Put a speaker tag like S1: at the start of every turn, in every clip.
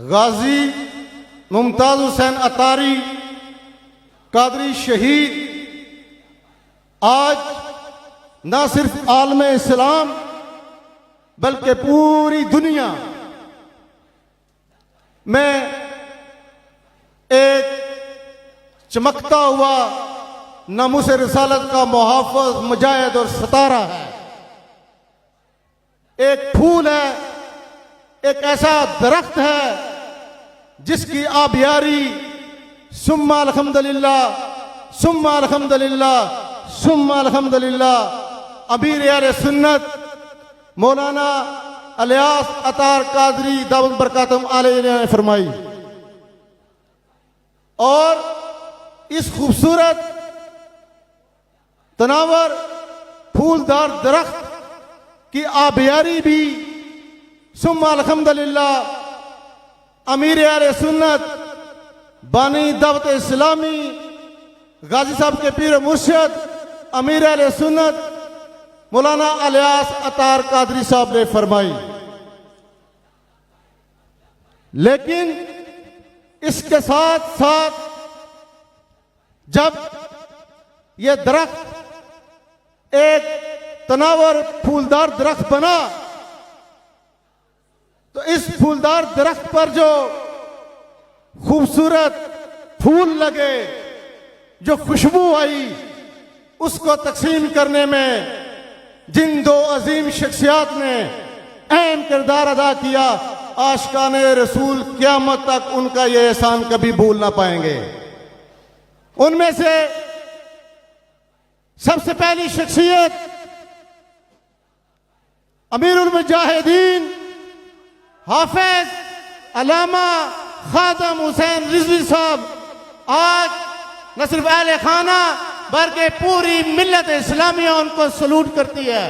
S1: गाजी मुमताज हुसैन अतारी कादरी शहीद आज न सिर्फ आलम इस्लाम बल्कि पूरी दुनिया में एक चमकता हुआ नामूस रिसालत का मुहाफ़िज़ मुजाहिद और सितारा है। एक फूल है, एक ऐसा दरख्त है जिसकी आबियारी सुम्मा अल्हम्दुलिल्लाह सुम्मा अल्हम्दुलिल्लाह सुम्मा अल्हम्दुलिल्लाह अमीर अहले सुन्नत मौलाना इलियास अतार कादरी दावत बरकातुहु अलैहि ने फरमाई। और इस खूबसूरत तनावर फूलदार दरख्त की आबियारी भी सुम्मा अल्हम्दुलिल्लाह अमीर अहले सुन्नत बानी दावत इस्लामी गाजी साहब के पीर मुर्शिद अमीर अहले सुन्नत मौलाना इलियास अतार कादरी साहब ने फरमाई। लेकिन इसके साथ साथ जब यह दरख्त एक तनावर फूलदार दरख्त बना तो इस फूलदार दरख्त पर जो खूबसूरत फूल लगे, जो खुशबू आई, उसको तकसीम करने में जिन दो अजीम शख्सियात ने अहम किरदार अदा किया, आशिकाने रसूल क़यामत तक उनका यह एहसान कभी भूल ना पाएंगे। उनमें से सबसे पहली शख्सियत अमीरुल मुजाहिदीन हाफिज अल्लामा खादम हुसैन रिजवी साहब आज न सिर्फ अहले खाना बल्कि पूरी मिल्लत इस्लामिया उनको सलूट करती है।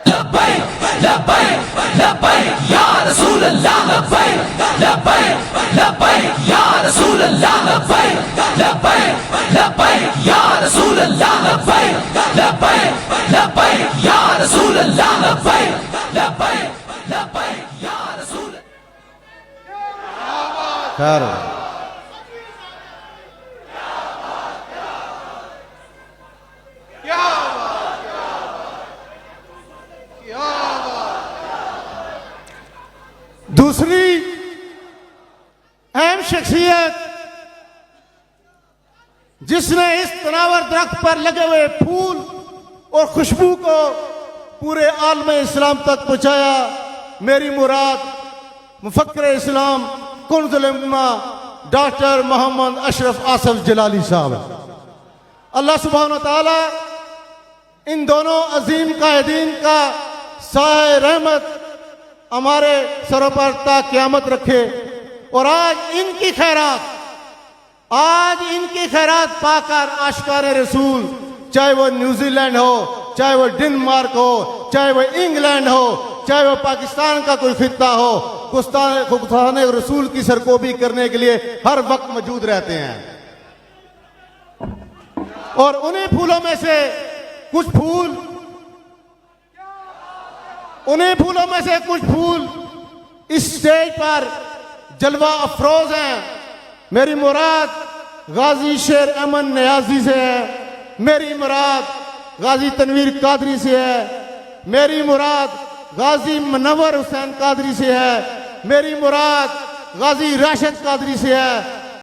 S2: लब्बैक लब्बैक लब्बैक या रसूल अल्लाह लब्बैक लब्बैक लब्बैक या रसूल अल्लाह लब्बैक लब्बैक लब्बैक या रसूल अल्लाह लब्बैक लब्बैक लब्बैक या रसूल अल्लाह लब्बैक लब्बैक लब्बैक या रसूल।
S1: खैर दूसरी अहम शख्सियत जिसने इस तनावर दरख्त पर लगे हुए फूल और खुशबू को पूरे आलम इस्लाम तक पहुंचाया, मेरी मुराद मुफक्किर इस्लाम कुंज़ुल उम्मा डॉक्टर मोहम्मद अशरफ आसफ जलाली साहब। अल्लाह सुब्हानहू व तआला इन दोनों अजीम कायदीन का साए रहमत हमारे सरों पर ता क़यामत रखे। और आज इनकी खैरात पाकर आशिकाने रसूल, चाहे वो न्यूजीलैंड हो, चाहे वो डेनमार्क हो, चाहे वो इंग्लैंड हो, चाहे वो पाकिस्तान का कोई खित्ता हो, गुस्तान रसूल की सरकोबी करने के लिए हर वक्त मौजूद रहते हैं। और उन्हीं फूलों में से कुछ फूल इस स्टेज पर जलवा अफरोज हैं। मेरी मुराद गाजी शेर अमन नियाजी से है, मेरी मुराद गाजी तनवीर कादरी से है, मेरी मुराद गाजी मुनव्वर हुसैन कादरी से है, मेरी मुराद गाजी राशिद कादरी से है,